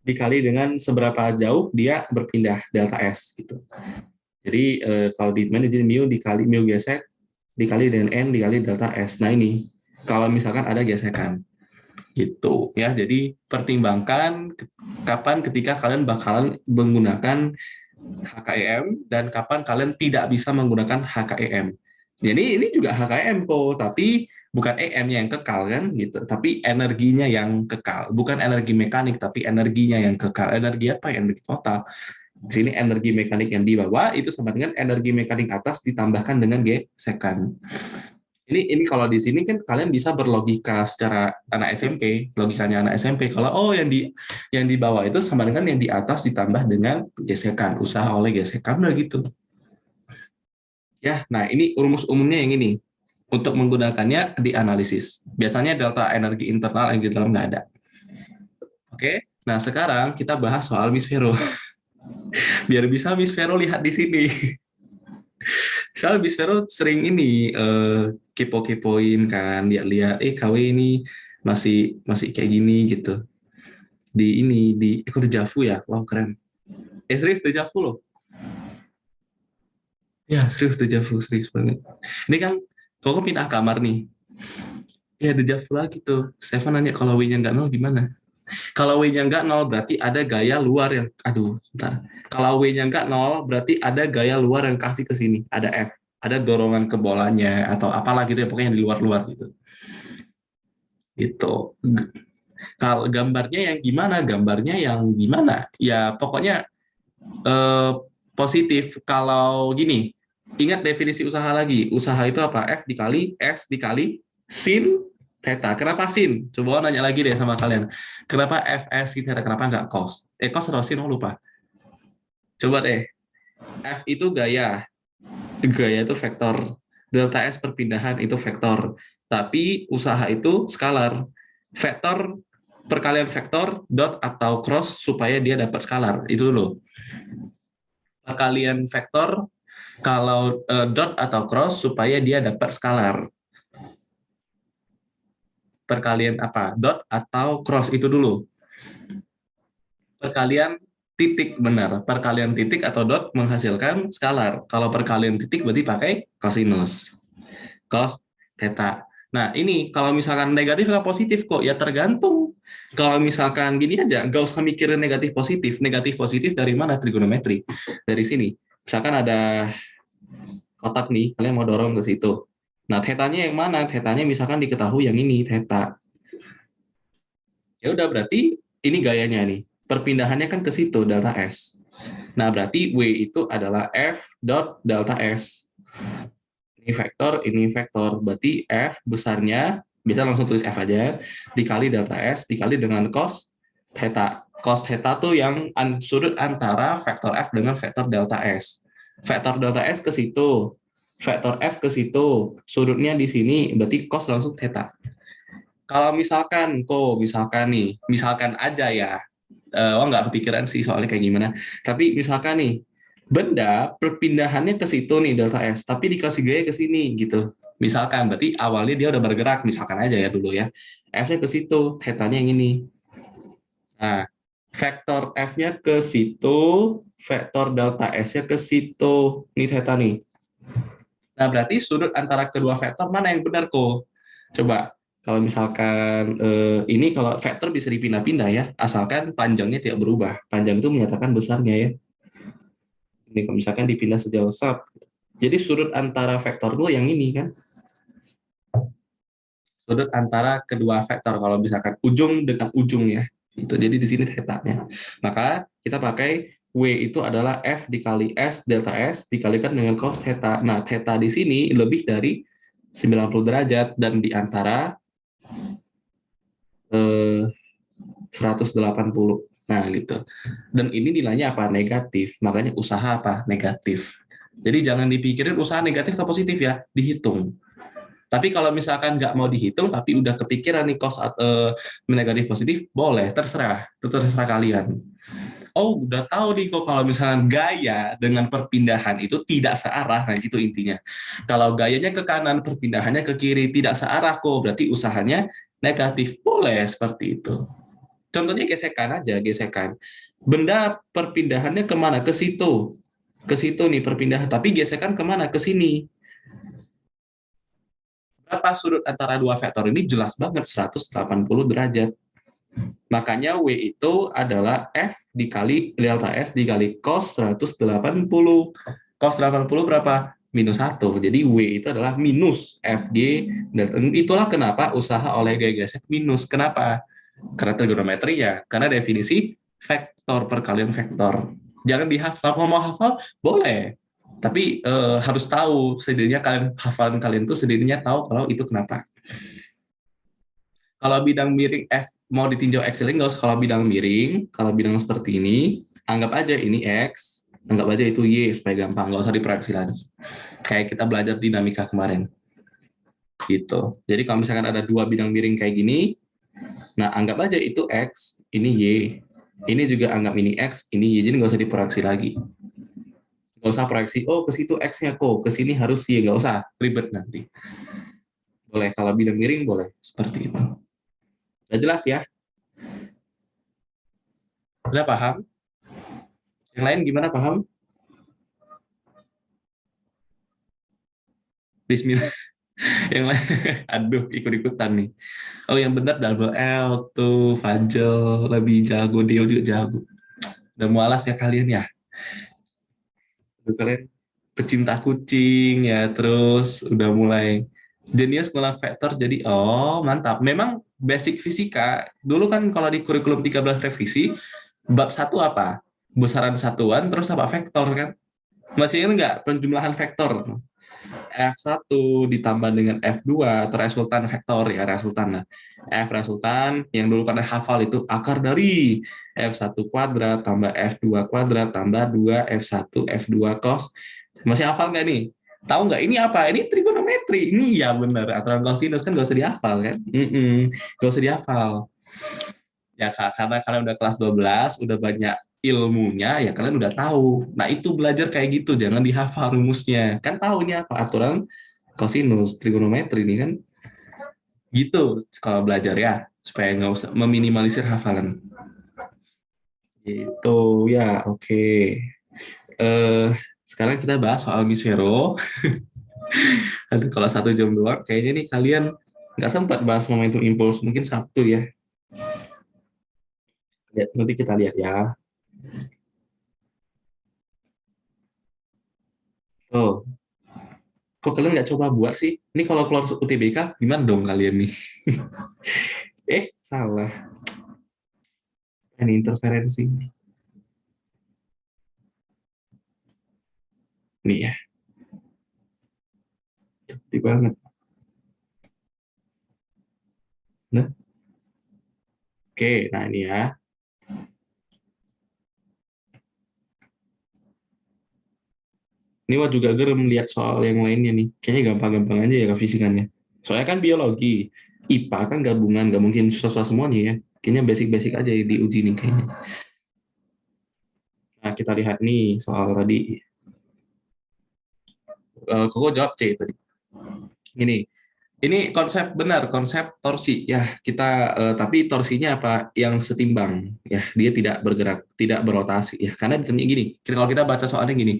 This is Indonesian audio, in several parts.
dikali dengan seberapa jauh dia berpindah delta S gitu. Jadi kalau di mana jadi mu dikali mu gesek dikali dengan n dikali delta S. Nah ini kalau misalkan ada gesekan gitu ya. Jadi pertimbangkan kapan ketika kalian bakalan menggunakan HKEM dan kapan kalian tidak bisa menggunakan HKEM. Jadi ini juga HKM kok, tapi bukan EM-nya yang kekal kan gitu, tapi energinya yang kekal, bukan energi mekanik tapi energinya yang kekal. Energi apa? Energi total. Di sini energi mekanik yang di bawah itu sama dengan energi mekanik atas ditambahkan dengan gesekan. Ini kalau di sini kan kalian bisa berlogika secara anak SMP, logikanya anak SMP. Kalau yang di bawah itu sama dengan yang di atas ditambah dengan gesekan, usaha oleh gesekan udah gitu. Ya, nah ini rumus umumnya yang ini. Untuk menggunakannya di analisis. Biasanya delta energi internal yang di dalam nggak ada. Oke, nah sekarang kita bahas soal Miss Vero. Biar bisa Miss Vero lihat di sini. Soal Miss Vero sering ini kepo-kepoin kan, lihat-lihat, KW ini masih masih kayak gini gitu. Di ikut dejavu ya, wow keren. Serius dejavu loh. Ya serius dejavu, serius banget. Ini kan kok pindah kamar nih. Ya dejavu lagi tuh. Stefan nanya kalau W-nya nggak nol gimana? Kalau W-nya nggak nol berarti ada gaya luar yang, aduh, bentar. Kalau W-nya nggak nol berarti ada gaya luar yang kasih ke sini, ada F, ada dorongan ke bolanya atau apalah gitu ya, pokoknya di luar-luar gitu. Gitu. Kalau gambarnya yang gimana? Gambarnya yang gimana? Ya pokoknya eh, positif. Kalau gini, ingat definisi usaha lagi. Usaha itu apa? F dikali S dikali sin theta. Kenapa sin? Coba nanya lagi deh sama kalian. Kenapa Fs sin theta? Kenapa nggak cos? Cos atau sin? Oh, lupa. Coba deh. F itu gaya. Gaya itu vektor. Delta S perpindahan itu vektor. Tapi usaha itu skalar. Vektor perkalian vektor dot atau cross supaya dia dapat skalar. Itu dulu. Perkalian vektor kalau dot atau cross supaya dia dapat skalar. Perkalian apa? Dot atau cross itu dulu. Perkalian titik benar. Perkalian titik atau dot menghasilkan skalar. Kalau perkalian titik berarti pakai cosinus. Cos theta. Nah, ini kalau misalkan negatif atau positif kok ya tergantung. Kalau misalkan gini aja, nggak usah mikirin negatif positif. Negatif positif dari mana? Trigonometri. Dari sini. Misalkan ada kotak nih, kalian mau dorong ke situ. Nah, tetanya yang mana? Tetanya misalkan diketahui yang ini, theta. Ya udah berarti ini gayanya nih. Perpindahannya kan ke situ, delta S. Nah, berarti W itu adalah F dot delta S. Ini vektor. Berarti F besarnya, bisa langsung tulis F aja, dikali delta S, dikali dengan cos theta. Cos theta tuh yang sudut antara vektor F dengan vektor delta S. Vektor delta S ke situ, vektor F ke situ, sudutnya di sini, berarti cos langsung theta. Kalau misalkan nih, misalkan aja ya, nggak kepikiran sih soalnya kayak gimana. Tapi misalkan nih, benda perpindahannya ke situ nih delta S, tapi dikasih gaya ke sini gitu. Misalkan berarti awalnya dia udah bergerak, misalkan aja ya dulu ya. F-nya ke situ, theta-nya yang ini. Nah, vektor F-nya ke situ, vektor delta S-nya ke situ. Ini theta nih. Nah, berarti sudut antara kedua vektor mana yang benar kok? Coba kalau misalkan ini kalau vektor bisa dipindah-pindah ya, asalkan panjangnya tidak berubah. Panjang itu menyatakan besarnya ya. Ini kalau misalkan dipindah sejauh sat. Jadi sudut antara vektor dulu yang ini kan. Sudut antara kedua vektor kalau misalkan ujung dengan ujung ya. Itu jadi di sini theta-nya. Maka kita pakai W itu adalah F dikali S delta S dikalikan dengan cos theta. Nah, theta di sini lebih dari 90 derajat dan di antara 180. Nah, gitu. Dan ini nilainya apa? Negatif. Makanya usaha apa? Negatif. Jadi jangan dipikirin usaha negatif atau positif ya, dihitung. Tapi kalau misalkan nggak mau dihitung, tapi udah kepikiran nih cost negatif positif, boleh, terserah. Itu terserah kalian. Oh, udah tahu nih kok kalau misalkan gaya dengan perpindahan itu tidak searah, nah gitu intinya. Kalau gayanya ke kanan, perpindahannya ke kiri, tidak searah kok, berarti usahanya negatif. Boleh seperti itu. Contohnya gesekan aja, gesekan. Benda perpindahannya kemana? Ke situ. Ke situ nih perpindahan. Tapi gesekan kemana? Ke sini. Berapa sudut antara dua vektor ini? Jelas banget, 180 derajat. Makanya W itu adalah F dikali delta S dikali cos 180. Cos 80 berapa? Minus 1. Jadi W itu adalah minus FG. Dan itulah kenapa usaha oleh gaya gesek minus. Kenapa? Karena trigonometri ya. Karena definisi vektor perkalian vektor. Jangan dihafal. Kalau mau hafal, boleh. Tapi harus tahu. Setidaknya kalian hafalan kalian tuh setidaknya tahu kalau itu kenapa. Kalau bidang miring F mau ditinjau X ini nggak usah kalau bidang miring, kalau bidang seperti ini, anggap aja ini X, anggap aja itu Y supaya gampang, nggak usah diproyeksi lagi. Kayak kita belajar dinamika kemarin. Gitu. Jadi kalau misalkan ada dua bidang miring kayak gini, nah anggap aja itu X, ini Y. Ini juga anggap ini X, ini Y, jadi nggak usah diproyeksi lagi. Nggak usah proyeksi, oh ke situ X-nya kok, ke sini harus Y, nggak usah, ribet nanti. Boleh, kalau bidang miring boleh, seperti itu. Udah jelas ya? Udah paham? Yang lain gimana paham? Bismillah. Yang lain, aduh, ikut-ikutan nih. Oh, yang benar double L tuh, Fajel lebih jago, Dio juga jago. Udah mualaf ya kalian ya. Udah kalian pecinta kucing ya, terus udah mulai jenius ngolah vektor, jadi oh mantap. Memang basic fisika, dulu kan kalau di kurikulum 13 revisi, bab satu apa? Besaran satuan, terus apa? Vektor kan? Masih ingat nggak penjumlahan vektor? F1 ditambah dengan F2 atau resultan vektor ya, resultan lah. F resultan yang dulu pada hafal itu akar dari F1 kuadrat tambah F2 kuadrat tambah 2 F1 F2 cos. Masih hafal nggak nih? Tahu nggak ini apa? Ini trigonometri. Ini ya benar. Aturan kosinus kan nggak usah dihafal kan? Nggak usah dihafal. Ya Kak, karena kalian udah kelas 12, udah banyak ilmunya, ya kalian udah tahu. Nah, itu belajar kayak gitu, jangan dihafal rumusnya. Kan tahu ini apa aturan kosinus, trigonometri ini kan. Gitu kalau belajar ya, supaya nggak usah meminimalisir hafalan. Itu ya, oke. Eh, sekarang kita bahas soal Miss Vero. Aduh, kalau 1 jam doang, kayaknya nih kalian nggak sempat bahas momentum impuls. Mungkin Sabtu ya. Nanti kita lihat ya. Tuh, kok kalian nggak coba buat sih? Ini kalau keluar UTBK, gimana dong kalian nih? Salah. Ini interferensi. Nih ya, seperti banget. Nah, oke, nah ini ya. Ini wah juga gerem lihat soal yang lainnya nih. Kayaknya gampang-gampang aja ya kefisikannya. Soalnya kan biologi, IPA kan gabungan, nggak mungkin susah-susah semuanya ya. Kayaknya basic-basic aja ya diuji nih kayaknya. Nah, kita lihat nih soal tadi. Koko jawab C tadi. Ini konsep benar, konsep torsi ya. Kita tapi torsinya apa? Yang setimbang ya. Dia tidak bergerak, tidak berotasi ya. Karena ditanya gini, kalau kita baca soalnya gini,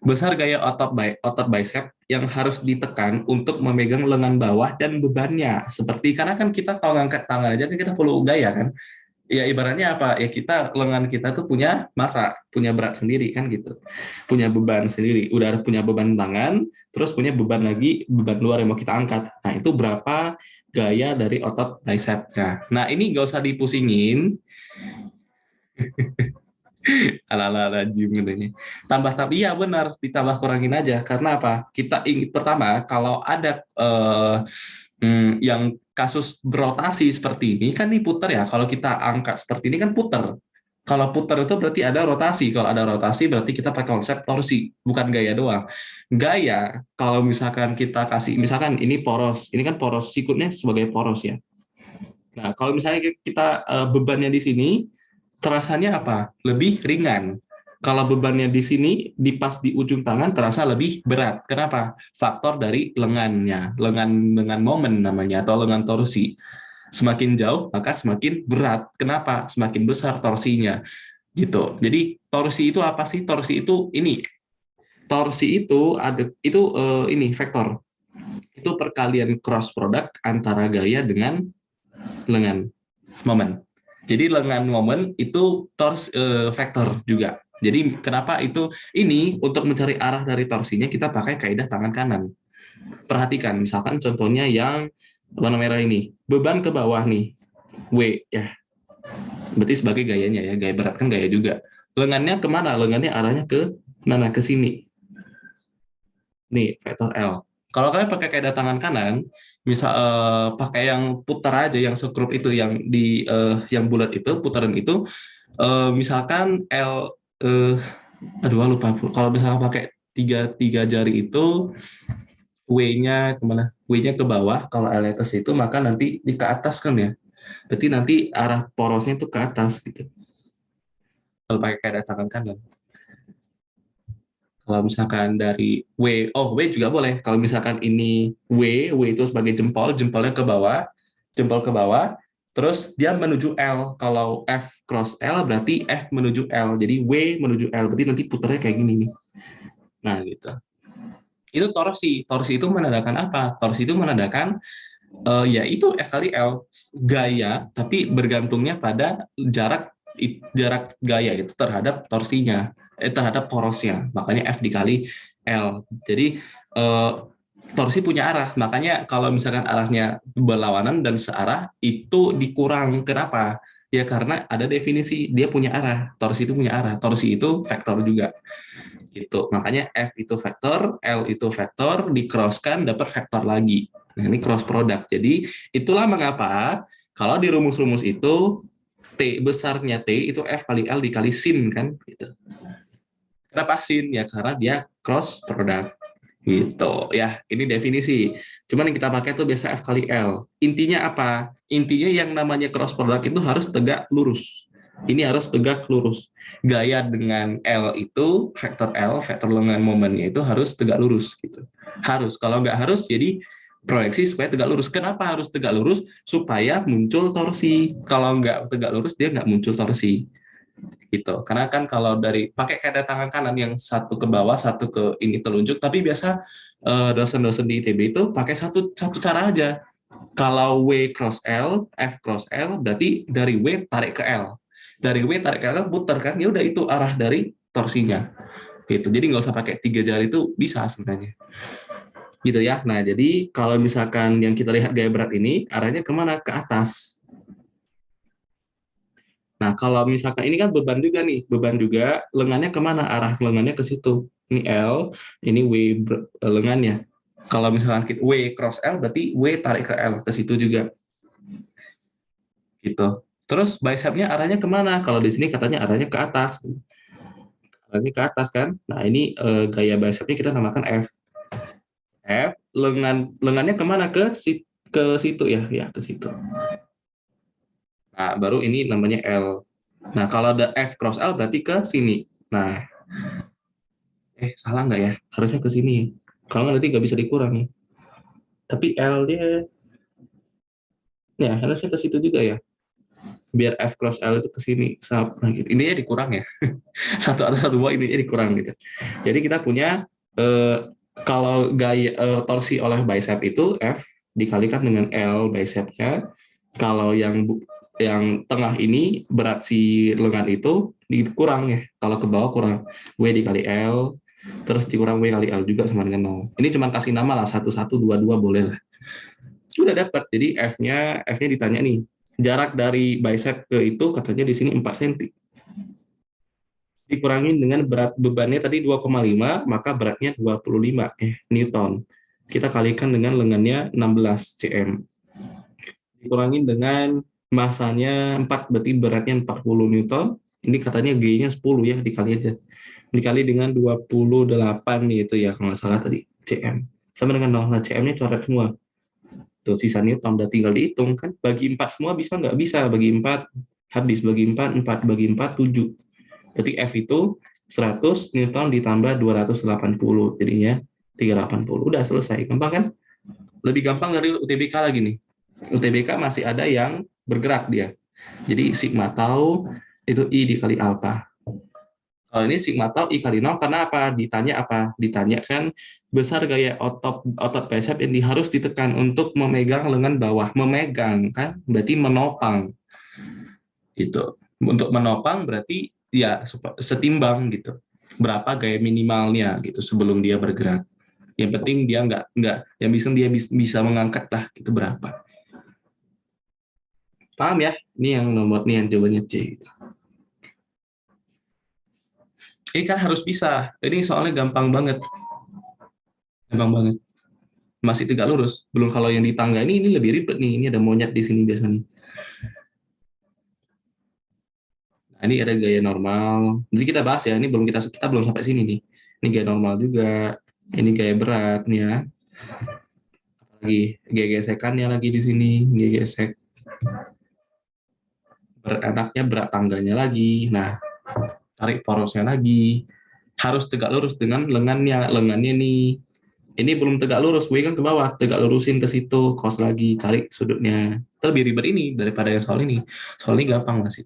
besar gaya otot bicep yang harus ditekan untuk memegang lengan bawah dan bebannya. Seperti karena kan kita kalau ngangkat tangan aja kan kita perlu gaya kan. Ya ibaratnya apa? Ya kita lengan kita tuh punya massa, punya berat sendiri kan gitu. Punya beban sendiri. Udah punya beban tangan, terus punya beban lagi, beban luar yang mau kita angkat. Nah, itu berapa gaya dari otot bicep. Nah, ini nggak usah dipusingin, ala-ala gym katanya. Tambah iya benar, ditambah kurangin aja. Karena apa? Kita ingin pertama kalau ada yang kasus berotasi seperti ini kan ini putar ya. Kalau kita angkat seperti ini kan putar. Kalau putar itu berarti ada rotasi. Kalau ada rotasi berarti kita pakai konsep torsi, bukan gaya doang. Gaya kalau misalkan kita kasih misalkan ini poros, ini kan poros sikutnya sebagai poros ya. Nah, kalau misalnya kita bebannya di sini, terasanya apa? Lebih ringan. Kalau bebannya di sini, di pas di ujung tangan terasa lebih berat. Kenapa? Faktor dari lengannya, lengan momen namanya atau lengan torsi. Semakin jauh, maka semakin berat. Kenapa? Semakin besar torsinya. Gitu. Jadi torsi itu apa sih? Torsi itu ini. Torsi itu ada itu ini vektor. Itu perkalian cross product antara gaya dengan lengan momen. Jadi lengan momen itu vektor juga. Jadi kenapa itu ini untuk mencari arah dari torsinya kita pakai kaidah tangan kanan. Perhatikan misalkan contohnya yang warna merah ini, beban ke bawah nih, W ya. Berarti sebagai gayanya ya, gaya berat kan gaya juga. Lengannya kemana? Lengannya arahnya ke mana? Ke sini. Nih, vektor L. Kalau kalian pakai kaidah tangan kanan, misal pakai yang putar aja, yang sekrup itu, yang di yang bulat itu, putaran itu, misalkan L, aduh lupa. Kalau misalkan pakai tiga jari itu, W-nya kemana? W-nya ke bawah, kalau L-nya ke situ, maka nanti di ke atas kan ya. Berarti nanti arah porosnya itu ke atas gitu. Kalau pakai kaidah tangan kanan. Kalau misalkan dari W juga boleh. Kalau misalkan ini W itu sebagai jempol, jempolnya ke bawah, jempol ke bawah, terus dia menuju L. Kalau F cross L berarti F menuju L. Jadi W menuju L, berarti nanti puternya kayak gini nih. Nah, gitu. Itu torsi. Torsi itu menandakan apa? Torsi itu menandakan ya itu F kali L, gaya, tapi bergantungnya pada jarak gaya itu terhadap torsinya, terhadap porosnya. Makanya F dikali L. Jadi torsi punya arah. Makanya kalau misalkan arahnya berlawanan dan searah itu dikurang. Kenapa? Ya karena ada definisi dia punya arah. Torsi itu punya arah. Torsi itu vektor juga. Gitu. Makanya F itu vektor, L itu vektor, di-cross-kan dapat vektor lagi. Nah, ini cross product. Jadi, itulah mengapa kalau di rumus-rumus itu T besarnya T itu F kali L dikali sin kan gitu. Kenapa sin? Ya karena dia cross product. Gitu ya, ini definisi. Cuman yang kita pakai tuh biasa F kali L. Intinya apa? Intinya yang namanya cross product itu harus tegak lurus. Ini harus tegak lurus. Gaya dengan L itu, vektor L, vektor lengan momennya itu harus tegak lurus gitu. Harus. Kalau nggak harus, jadi proyeksi supaya tegak lurus. Kenapa harus tegak lurus? Supaya muncul torsi. Kalau nggak tegak lurus, dia nggak muncul torsi gitu. Karena kan kalau dari pakai kaidah tangan kanan yang satu ke bawah, satu ke ini telunjuk, tapi biasa dosen-dosen di ITB itu pakai satu satu cara aja. Kalau W cross L, F cross L, berarti dari W tarik ke L. Dari W tarik ke L putar kan, ya udah itu arah dari torsinya. Gitu. Jadi nggak usah pakai tiga jari itu bisa sebenarnya. Gitu ya. Nah, jadi kalau misalkan yang kita lihat gaya berat ini arahnya kemana? Ke atas. Nah, kalau misalkan ini kan beban juga nih, beban juga, lengannya kemana? Arah lengannya ke situ. Ini L, ini W lengannya. Kalau misalkan kita W cross L, berarti W tarik ke L, ke situ juga. Gitu. Terus bicepnya arahnya kemana? Kalau di sini katanya arahnya ke atas. Arahnya ke atas kan? Nah, ini gaya bicepnya kita namakan F. F, lengannya kemana? Ke situ ya, ya ke situ. Nah, baru ini namanya L. Nah, kalau ada F cross L berarti ke sini. Nah, salah nggak ya? Harusnya ke sini. Kalau nggak nanti nggak bisa dikurangi. Tapi L dia, ya harusnya ke situ juga ya. Biar F cross L itu ke sini. Nah, gitu. Ininya dikurang ya. Satu atau dua ininya dikurang gitu. Jadi kita punya, kalau gaya torsi oleh bicep itu F dikalikan dengan L bicepnya. Kalau yang tengah ini berat si lengan itu dikurang ya. Kalau ke bawah kurang W dikali L, terus dikurang W kali L juga sama dengan 0. Ini cuma kasih nama lah, 1, 1, 2, 2 boleh lah. Udah dapat. Jadi F-nya ditanya nih. Jarak dari bicep ke itu katanya di sini 4 cm. Dikurangin dengan berat bebannya tadi 2,5, maka beratnya 25 Newton. Kita kalikan dengan lengannya 16 cm. Dikurangin dengan masanya 4, berarti beratnya 40 Newton. Ini katanya G-nya 10 ya, dikali aja. Dikali dengan 28 nih itu ya, kalau nggak salah tadi, cm. Sama dengan 0. Nah, cm-nya coret semua. Tuh, sisa Newton udah tinggal dihitung kan. Bagi 4 semua bisa nggak? Bisa. Bagi 4, habis. Bagi 4, 4. Bagi 4, 7. Berarti F itu 100 Newton ditambah 280. Jadinya 380. Udah selesai. Gampang kan? Lebih gampang dari UTBK lagi nih. UTBK masih ada yang bergerak dia. Jadi sigma tau itu I dikali alfa. Kalau ini sigma tau I kali 0 karena apa? Ditanya apa? Ditanya kan besar gaya otot bicep ini harus ditekan untuk memegang lengan bawah. Memegang kan berarti menopang gitu. Untuk menopang berarti ya setimbang gitu. Berapa gaya minimalnya gitu sebelum dia bergerak. Yang penting dia nggak yang bisa mengangkat lah itu berapa. Paham ya? Ini yang nomor nih yang jawabannya C. Ini kan harus bisa. Ini soalnya gampang banget. Gampang banget. Masih tegak lurus. Belum kalau yang di tangga ini lebih ribet nih. Ini ada monyet di sini biasanya. Nah, ini ada gaya normal. Jadi kita bahas ya. Ini kita belum sampai sini nih. Ini gaya normal juga. Ini gaya berat nih ya. Lagi gaya gesekannya lagi di sini. Gaya gesek. Beranaknya berat tangganya lagi. Nah, tarik porosnya lagi. Harus tegak lurus dengan lengannya nih. Ini belum tegak lurus, W kan ke bawah, tegak lurusin ke situ, cos lagi, cari sudutnya. Lebih ribet ini daripada yang soal ini. Soal ini gampang masih.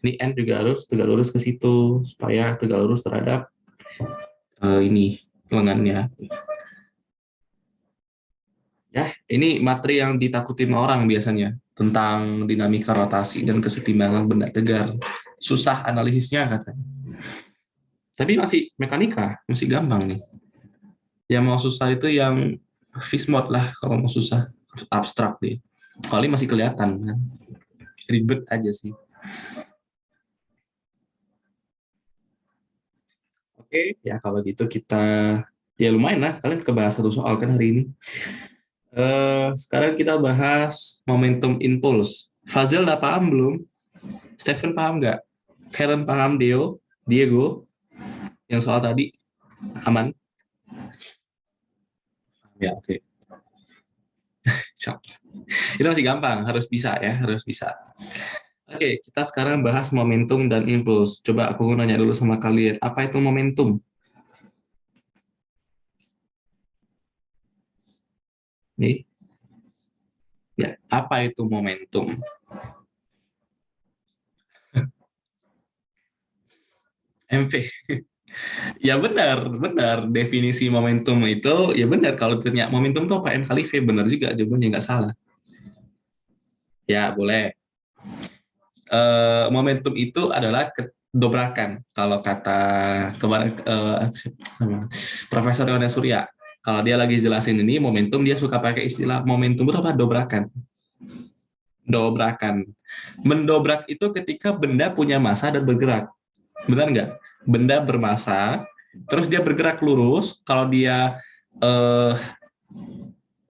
Ini N juga harus tegak lurus ke situ, supaya tegak lurus terhadap ini lengannya. Ya, ini materi yang ditakutin orang biasanya tentang dinamika rotasi dan kesetimbangan benda tegar. Susah analisisnya katanya. Tapi masih mekanika, masih gampang nih. Yang mau susah itu yang Fishmode lah kalau mau susah, abstrak deh. Kalau ini masih kelihatan kan, ribet aja sih. Oke, ya kalau gitu kita ya lumayan lah kalian kebahas satu soal kan hari ini. Sekarang kita bahas momentum impuls. Fazil udah paham belum? Stephen paham nggak? Karen paham? Diego, yang soal tadi aman? Ya oke. Itu masih gampang, harus bisa ya, harus bisa. Oke, kita sekarang bahas momentum dan impuls. Coba aku mau nanya dulu sama kalian, apa itu momentum? Nih, ya, apa itu momentum? MP. Ya benar, benar. Definisi momentum itu, ya benar. Kalau ternyata momentum itu apa? M kali V, benar juga. Jawabannya nggak salah. Ya, boleh. Momentum itu adalah dobrakan. Kalau kata kemarin Profesor Yohanes Surya, kalau dia lagi jelasin ini momentum, dia suka pakai istilah momentum itu apa? Dobrakan. Dobrakan. Mendobrak itu ketika benda punya massa dan bergerak. Benar nggak? Benda bermassa, terus dia bergerak lurus. Kalau dia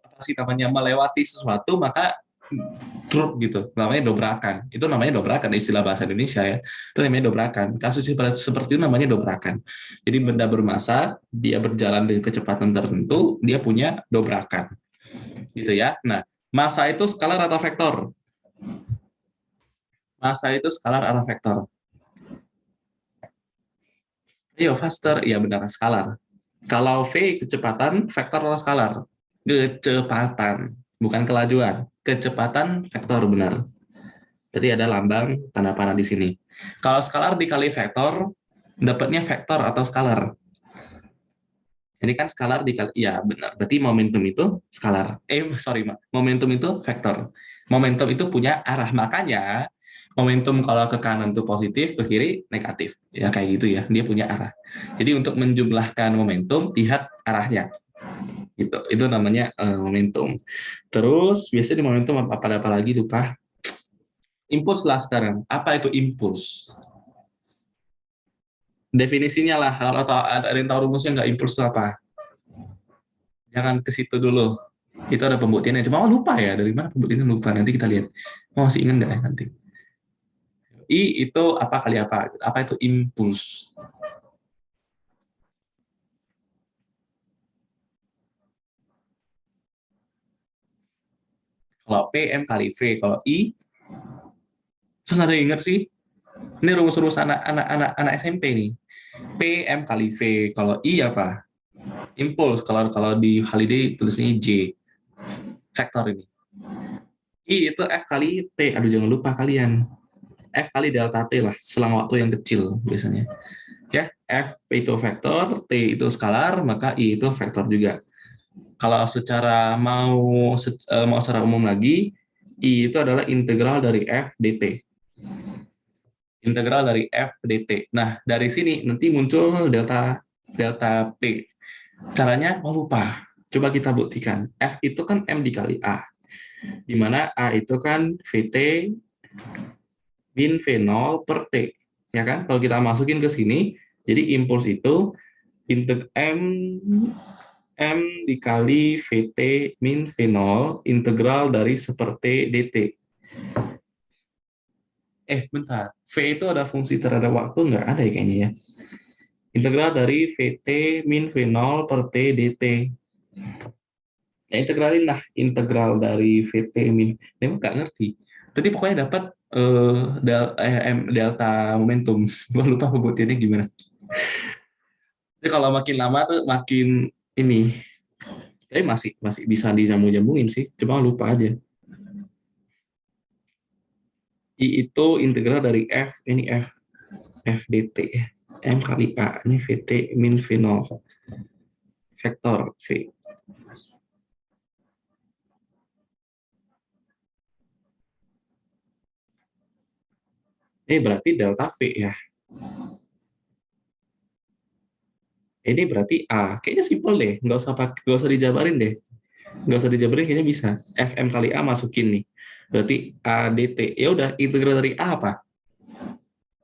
apa sih namanya melewati sesuatu, maka truk gitu, namanya dobrakan. Itu namanya dobrakan, istilah bahasa Indonesia ya. Itu namanya dobrakan. Kasus seperti itu namanya dobrakan. Jadi benda bermassa, dia berjalan dengan kecepatan tertentu, dia punya dobrakan. Gitu ya. Nah, massa itu skalar atau vektor? Massa itu skalar atau vektor? Iya, faster. Iya benar, skalar. Kalau V kecepatan, vektor atau skalar? Kecepatan, bukan kelajuan. Kecepatan vektor benar. Jadi ada lambang tanda panah di sini. Kalau skalar dikali vektor, dapatnya vektor atau skalar. Jadi kan skalar dikali, ya benar. Berarti momentum itu skalar. Sorry, momentum itu vektor. Momentum itu punya arah. Makanya momentum kalau ke kanan itu positif, ke kiri negatif. Ya kayak gitu ya, dia punya arah. Jadi untuk menjumlahkan momentum, lihat arahnya. Itu namanya momentum. Terus biasanya di momentum apa lagi lupa. Impuls lah sekarang. Apa itu impuls? Definisinya lah, atau ada yang tahu rumusnya nggak, impuls itu apa? Jangan ke situ dulu. Itu ada pembuktiannya. Cuma lupa ya, dari mana pembuktiannya lupa. Nanti kita lihat. Masih ingat nggak ya nanti? I itu apa kali apa? Apa itu impuls? Kalau P, M kali V. Kalau I, saya nggak ada yang ingat sih. Ini rumus-rumus anak SMP nih. P, M kali V. Kalau I apa? Impuls. Kalau di Holiday tulisnya J. Vektor ini. I itu F kali T. Aduh, jangan lupa kalian. F kali delta T lah, selang waktu yang kecil biasanya. Ya, F itu vektor, T itu skalar, maka I itu vektor juga. Kalau secara mau secara umum lagi, I itu adalah integral dari F dt. Integral dari F dt. Nah, dari sini nanti muncul delta delta P. Caranya, oh lupa. Coba kita buktikan. F itu kan M dikali A. Di mana A itu kan Vt min V0 per T. Ya kan? Kalau kita masukin ke sini, jadi impuls itu M M dikali Vt min V0 integral dari seperti dt. Bentar. V itu ada fungsi terhadap waktu nggak? Ada ya kayaknya ya. Integral dari Vt min V0 per T dt. Ya, integralin lah. Integral dari Vt min. Ini nggak ngerti. Tadi pokoknya dapat delta momentum. Gue lupa pembuktiannya gimana. Jadi kalau makin lama tuh makin ini. Tapi masih bisa disambung-jambungin sih. Cuma lupa aja. I itu integral dari F, ini F dt. M kali A, ini Vt min V0. Vektor V. Ini berarti delta V ya. Ini berarti A. Kayaknya simpel deh. Nggak usah dijabarin deh. Nggak usah dijabarin, kayaknya bisa. Fm kali A masukin nih. Berarti A dt. Ya udah, integral dari A apa?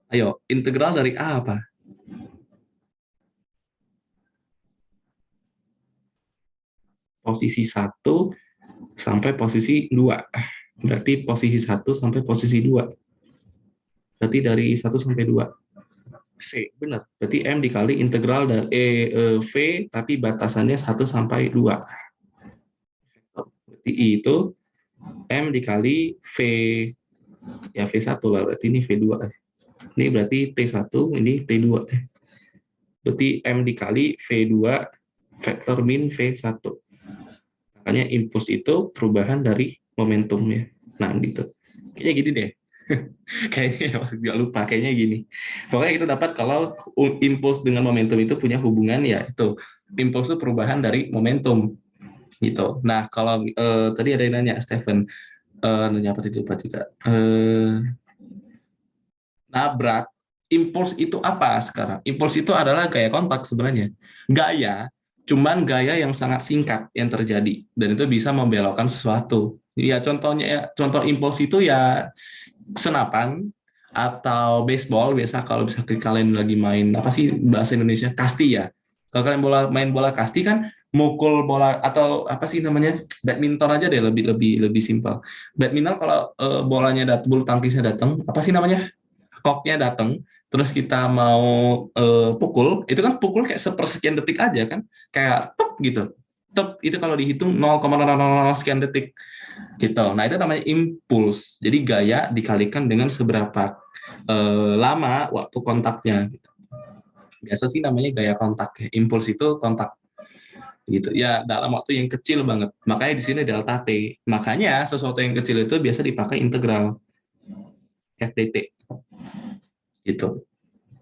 Ayo, integral dari A apa? Posisi 1 sampai posisi 2. Berarti posisi 1 sampai posisi 2. Berarti dari 1 sampai 2. V, benar. Berarti M dikali integral dari V, tapi batasannya 1 sampai 2. Berarti I itu M dikali V, ya V1 lah, berarti ini V2. Ini berarti T1, ini T2. Berarti M dikali V2 vektor min V1. Makanya impuls itu perubahan dari momentumnya. Nah, gitu. Kayaknya gini deh. Kayaknya nggak lupa, kayaknya gini. Pokoknya kita dapat kalau impuls dengan momentum itu punya hubungan, ya itu. Impuls itu perubahan dari momentum. Gitu. Nah, kalau tadi ada yang nanya, Stephen. Nanya apa tadi, lupa juga. Nabrak. Impuls itu apa sekarang? Impuls itu adalah gaya kontak sebenarnya. Gaya, cuman gaya yang sangat singkat yang terjadi. Dan itu bisa membelokkan sesuatu. Ya contohnya, ya, contoh impuls itu ya senapan atau baseball. Biasa kalau bisa kalian lagi main, apa sih bahasa Indonesia? Kasti ya. Kalau kalian main bola kasti kan, mukul bola atau apa sih namanya, badminton aja deh, lebih lebih lebih simpel. Badminton kalau bolanya bulu tangkisnya datang, apa sih namanya, koknya datang, terus kita mau pukul, itu kan pukul kayak sepersekian detik aja kan, kayak tep gitu. Tep itu kalau dihitung 0,000 sekian detik gitu. Nah, itu namanya impuls. Jadi gaya dikalikan dengan seberapa lama waktu kontaknya gitu. Biasa sih namanya gaya kontak ya. Impuls itu kontak gitu. Ya, dalam waktu yang kecil banget. Makanya di sini delta T. Makanya sesuatu yang kecil itu biasa dipakai integral FDT gitu.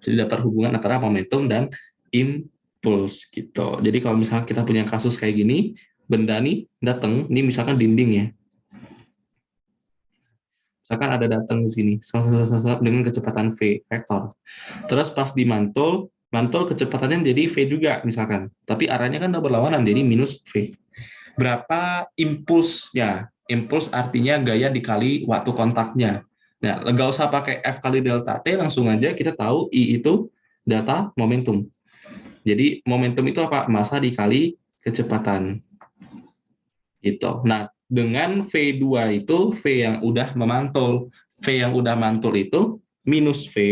Jadi dapat hubungan antara momentum dan impuls gitu. Jadi kalau misalnya kita punya kasus kayak gini, benda nih datang, ini misalkan dinding ya. Misalkan ada datang di sini dengan kecepatan V vektor. Terus pas dimantul, mantul kecepatannya jadi V juga misalkan. Tapi arahnya kan udah berlawanan, jadi minus V. Berapa impulsnya? Impuls artinya gaya dikali waktu kontaknya. Nah, nggak usah pakai F kali delta T, langsung aja kita tahu I itu delta momentum. Jadi momentum itu apa? Massa dikali kecepatan. Gitu. Nah, dengan V2 itu V yang udah memantul. V yang udah mantul itu minus V,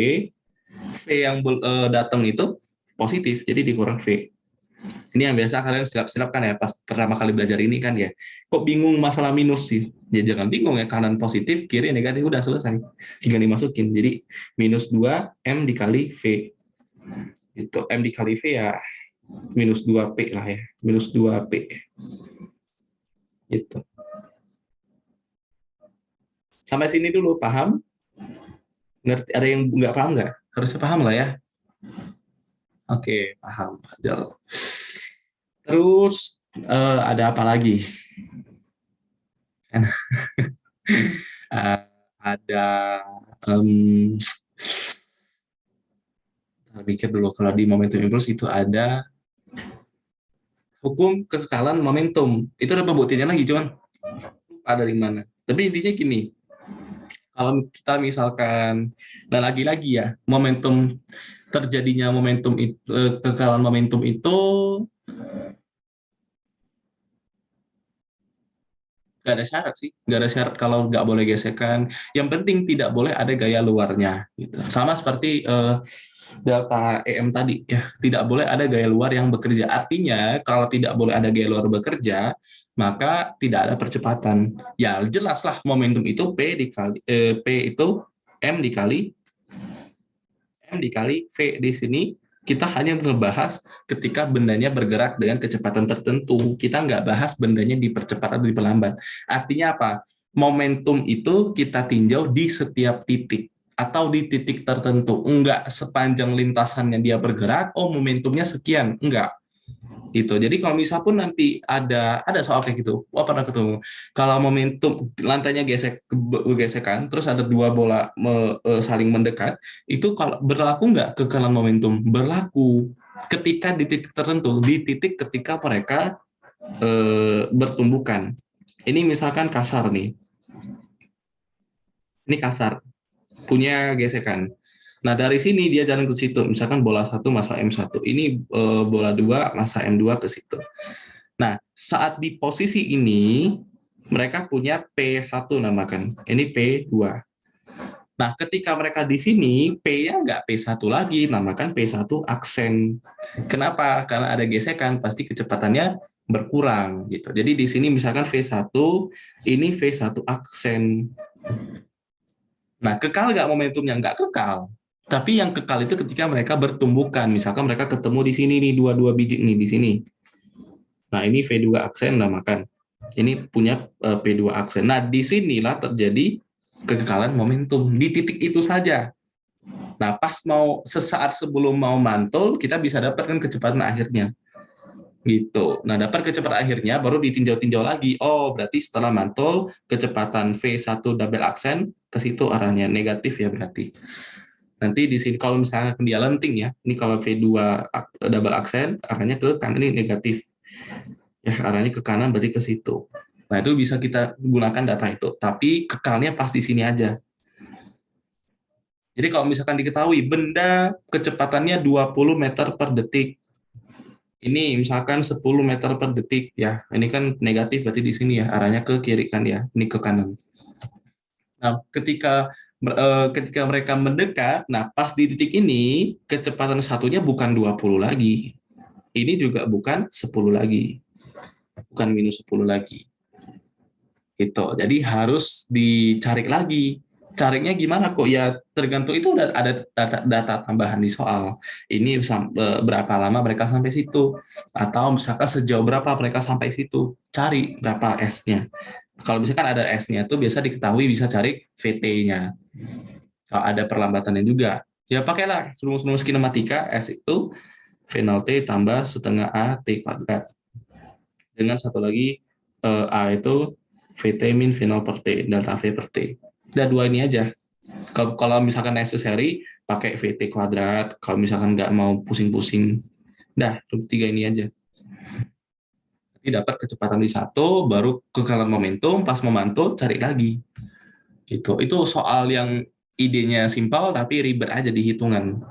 V yang datang itu positif, jadi dikurang V. Ini yang biasa kalian silap-silap kan ya, pas pertama kali belajar ini kan ya. Kok bingung masalah minus sih? Ya jangan bingung ya, kanan positif, kiri negatif, udah selesai. Tinggal dimasukin. Jadi minus 2 M dikali V. Itu M dikali V ya minus 2P lah ya. Minus 2P. Gitu. Sampai sini dulu, paham? Ngerti? Ada yang nggak paham nggak? Harusnya paham lah ya. Oke, paham. Fajar. Terus ada apa lagi? Eh, ada em, pikir dulu, kalau di momentum impuls itu ada hukum kekekalan momentum. Itu ada pembuktiannya lagi, cuman ada di mana. Tapi intinya gini, kalau kita misalkan, dan lagi-lagi ya, momentum terjadinya momentum itu, kekekalan momentum itu nggak ada syarat sih, nggak ada syarat kalau nggak boleh gesekan. Yang penting tidak boleh ada gaya luarnya, gitu. Sama seperti delta EM tadi, ya tidak boleh ada gaya luar yang bekerja. Artinya kalau tidak boleh ada gaya luar bekerja, maka tidak ada percepatan. Ya jelaslah momentum itu P itu M dikali V. Di sini kita hanya ngebahas ketika bendanya bergerak dengan kecepatan tertentu. Kita nggak bahas bendanya dipercepat atau diperlambat. Artinya apa? Momentum itu kita tinjau di setiap titik atau di titik tertentu. Enggak sepanjang lintasannya dia bergerak, oh momentumnya sekian. Enggak. Itu. Jadi kalau misal pun nanti ada soal kayak gitu, wah pernah ketemu. Kalau momentum lantainya gesekan, terus ada dua bola saling mendekat, itu kalau berlaku nggak kekekalan momentum? Berlaku ketika di titik tertentu, di titik ketika mereka bertumbukan. Ini misalkan kasar nih, ini kasar, punya gesekan. Nah, dari sini dia jalan ke situ. Misalkan bola satu masuk M1. Ini bola 2 masa M2 ke situ. Nah, saat di posisi ini, mereka punya P1 namakan. Ini P2. Nah, ketika mereka di sini, P-nya nggak P1 lagi, namakan P1 aksen. Kenapa? Karena ada gesekan, pasti kecepatannya berkurang. Gitu. Jadi di sini misalkan V1, ini V1 aksen. Nah, kekal nggak momentumnya? Nggak kekal. Tapi yang kekal itu ketika mereka bertumbukan. Misalkan mereka ketemu di sini nih, dua-dua biji nih di sini. Nah, ini V2 aksen namakan. Ini punya P2 aksen. Nah, disinilah terjadi kekekalan momentum. Di titik itu saja. Nah, pas mau sesaat sebelum mau mantul, kita bisa dapatkan kecepatan akhirnya. Gitu. Nah, dapat kecepatan akhirnya baru ditinjau-tinjau lagi. Oh, berarti setelah mantul, kecepatan V1 double aksen ke situ arahnya negatif ya berarti. Nanti di sini kalau misalnya dia lenting ya, ini kalau V2 double aksen arahnya ke kanan ini negatif. Ya, arahnya ke kanan berarti ke situ. Nah, itu bisa kita gunakan data itu. Tapi kekalnya pas di sini aja. Jadi kalau misalkan diketahui benda kecepatannya 20 meter per detik. Ini misalkan 10 meter per detik ya. Ini kan negatif berarti di sini ya, arahnya ke kiri kan ya, ini ke kanan. Nah, ketika mereka mendekat, nah pas di titik ini kecepatan satunya bukan 20 lagi. Ini juga bukan 10 lagi. Bukan minus 10 lagi. Gitu. Jadi harus dicari lagi. Carinya gimana kok? Ya tergantung, itu udah ada data tambahan di soal. Ini berapa lama mereka sampai situ, atau misalkan sejauh berapa mereka sampai situ. Cari berapa S-nya. Kalau misalkan ada S-nya itu biasa diketahui, bisa cari VT-nya. Kalau ada perlambatannya juga, ya pakailah rumus-rumus kinematika. S itu V0 T tambah setengah A T kuadrat. Dengan satu lagi A itu VT min V0 per T, delta V per T. Udah dua ini aja. Kalau misalkan necessary, pakai VT kuadrat. Kalau misalkan nggak mau pusing-pusing, dah tiga ini aja. Nanti dapat kecepatan di satu, baru kekekalan momentum, pas memantul, cari lagi. Gitu. Itu soal yang idenya simpel, tapi ribet aja di hitungan.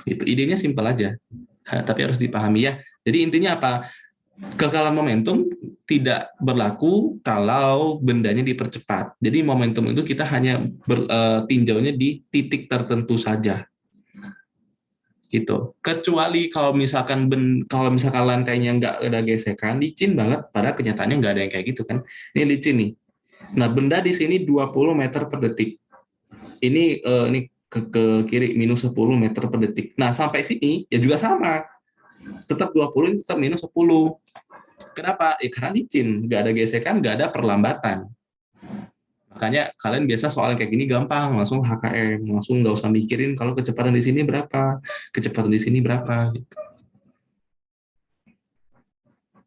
Gitu. Idenya simpel aja, tapi harus dipahami ya. Jadi intinya apa? Kekekalan momentum tidak berlaku kalau bendanya dipercepat. Jadi momentum itu kita hanya tinjaunya di titik tertentu saja. Gitu. Kecuali kalau misalkan lantainya nggak ada gesekan, licin banget. Pada kenyataannya nggak ada yang kayak gitu kan. Ini licin nih. Nah, benda di sini 20 meter per detik. Ini ke kiri minus 10 meter per detik. Nah, sampai sini ya juga sama. Tetap 20, tetap minus 10. Kenapa? Karena licin, nggak ada gesekan, nggak ada perlambatan. Makanya kalian biasa soal kayak gini gampang, langsung HKM, langsung nggak usah mikirin kalau kecepatan di sini berapa, kecepatan di sini berapa,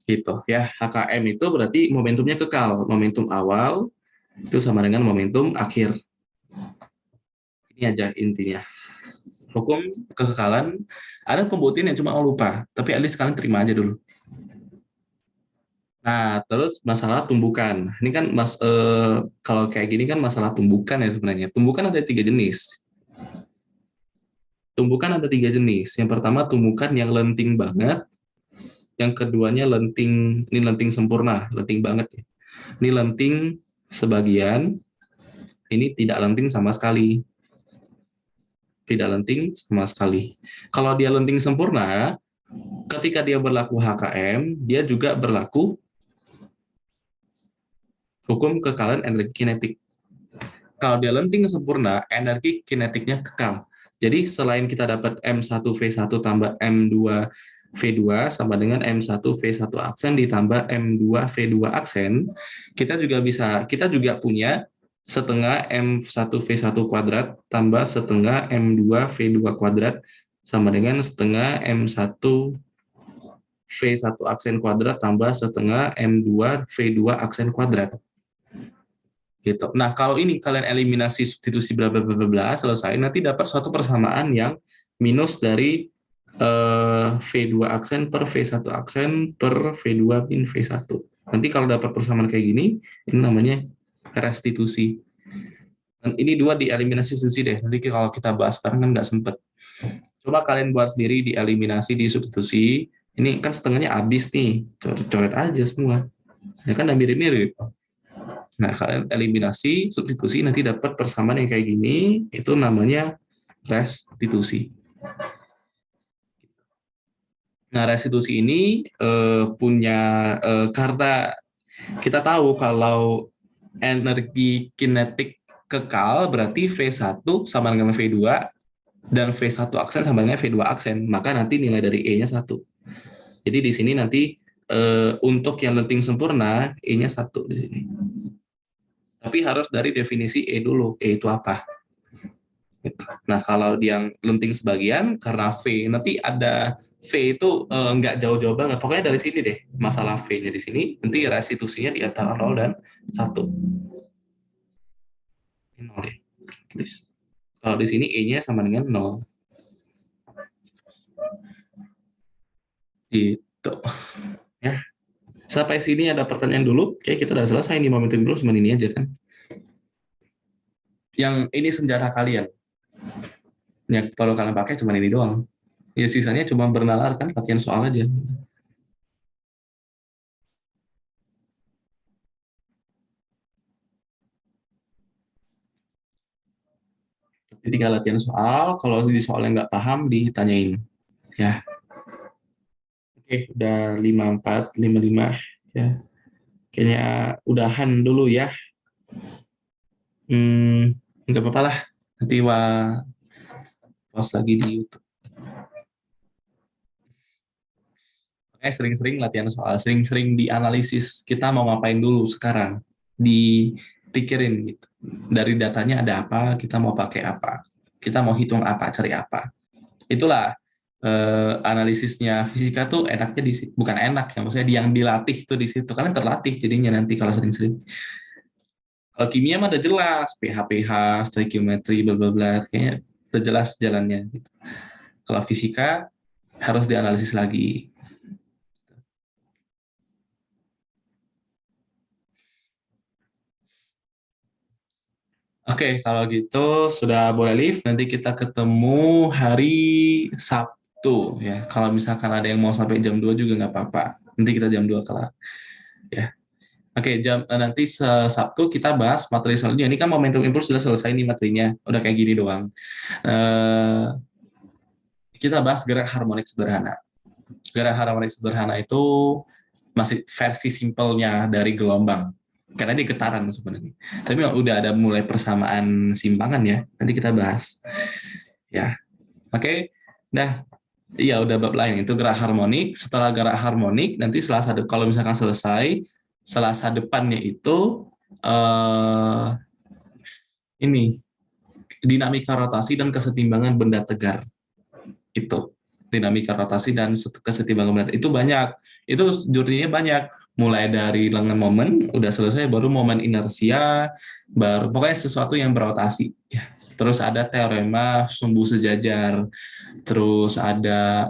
gitu ya. HKM itu berarti momentumnya kekal, momentum awal itu sama dengan momentum akhir. Ini aja intinya. Hukum kekekalan, ada pembuktian yang cuma lupa, tapi at least kalian terima aja dulu. Nah, terus masalah tumbukan. Ini kan kalau kayak gini kan masalah tumbukan ya sebenarnya. Tumbukan ada 3 jenis. Tumbukan ada 3 jenis. Yang pertama tumbukan yang lenting banget. Yang keduanya lenting, ini lenting sempurna, lenting banget. Ini lenting sebagian, ini tidak lenting sama sekali. Tidak lenting sama sekali. Kalau dia lenting sempurna, ketika dia berlaku HKM, dia juga berlaku hukum kekalahan energi kinetik. Kalau dia lenting sempurna, energi kinetiknya kekal. Jadi selain kita dapat M1V1 tambah M2V2 sama dengan M1V1 aksen ditambah M2V2 aksen, kita juga punya setengah M1V1 kuadrat tambah setengah M2V2 kuadrat sama dengan setengah M1V1 aksen kuadrat tambah setengah M2V2 aksen kuadrat. Gitu. Nah, kalau ini kalian eliminasi substitusi bla bla bla bla selesai, nanti dapat suatu persamaan yang minus dari V2 aksen per V1 aksen per V2 min V1. Nanti kalau dapat persamaan kayak gini, ini namanya restitusi. Dan ini dua dieliminasi substitusi deh. Nanti kalau kita bahas sekarang kan nggak sempet. Coba kalian buat sendiri dieliminasi, di substitusi. Ini kan setengahnya habis nih, coret aja semua. Ya kan mirip-mirip. Nah, kalian eliminasi, substitusi, nanti dapat persamaan yang kayak gini, itu namanya restitusi. Nah, restitusi ini punya, karena kita tahu kalau energi kinetik kekal, berarti V1 sama dengan V2, dan V1 aksen sama dengan V2 aksen, maka nanti nilai dari E-nya 1. Jadi di sini nanti untuk yang lenting sempurna, E-nya 1 di sini. Tapi harus dari definisi E dulu. E itu apa? Nah, kalau yang lenting sebagian, karena V, nanti ada V itu nggak jauh-jauh banget. Pokoknya dari sini deh, masalah V-nya di sini, nanti restitusinya di antara 0 dan 1. Ini 0 deh. Please. Kalau di sini E-nya sama dengan 0. Gitu. Ya. Sampai sini ada pertanyaan dulu. Kayak kita udah selesai nih momentum dulu, cuma ini aja kan. Yang ini senjata kalian. Yang kalau kalian pakai cuma ini doang. Ya sisanya cuma bernalar kan, latihan soal aja. Jadi tinggal latihan soal, kalau di soalnya nggak paham ditanyain. Ya, oke, udah 54, 55 ya. Kayaknya udahan dulu ya. Nggak apa-apa lah. Nanti pas lagi di YouTube. Sering-sering latihan soal, sering-sering dianalisis. Kita mau ngapain dulu sekarang? Dipikirin gitu. Dari datanya ada apa, kita mau pakai apa. Kita mau hitung apa, cari apa. Itulah analisisnya fisika tuh enaknya di situ. Bukan enak ya, maksudnya yang dilatih tuh di situ. Karena terlatih jadinya nanti kalau sering-sering. Kalau kimia mah udah jelas, pH pH, stoikiometri, bla bla bla, kayaknya udah jelas jalannya. Gitu. Kalau fisika harus dianalisis lagi. Oke, kalau gitu sudah boleh live. Nanti kita ketemu hari Sabtu ya. Kalau misalkan ada yang mau sampai jam 2 juga nggak apa-apa. Nanti kita jam 2 kelar. Ya. Oke, nanti Sabtu kita bahas materi selanjutnya. Ini kan momentum impuls sudah selesai nih materinya. Udah kayak gini doang. Kita bahas gerak harmonik sederhana. Gerak harmonik sederhana itu masih versi simpelnya dari gelombang. Karena ini getaran sebenarnya. Tapi udah ada mulai persamaan simpangan ya. Nanti kita bahas. Ya. Oke. Dah. Iya, udah bab lain. Itu gerak harmonik. Setelah gerak harmonik, nanti kalau misalkan selesai, Selasa depannya itu ini dinamika rotasi dan kesetimbangan benda tegar. Itu dinamika rotasi dan kesetimbangan benda itu banyak. Itu jurninya banyak. Mulai dari lengan momen udah selesai, baru momen inersia, baru pokoknya sesuatu yang berotasi. Ya. Terus ada teorema sumbu sejajar. Terus ada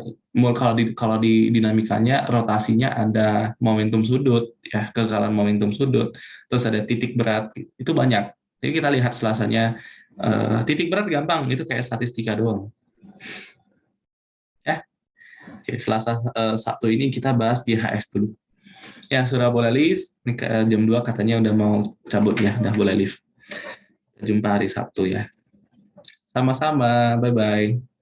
kalau di dinamikanya rotasinya ada momentum sudut, ya, kegagalan momentum sudut. Terus ada titik berat, itu banyak. Jadi kita lihat selasanya. Titik berat gampang, itu kayak statistika doang. Ya, oke, Selasa Sabtu ini kita bahas GHS dulu. Ya, sudah boleh live. Ini jam 2 katanya udah mau cabut ya, udah boleh live. Jumpa hari Sabtu ya. Sama-sama, bye-bye.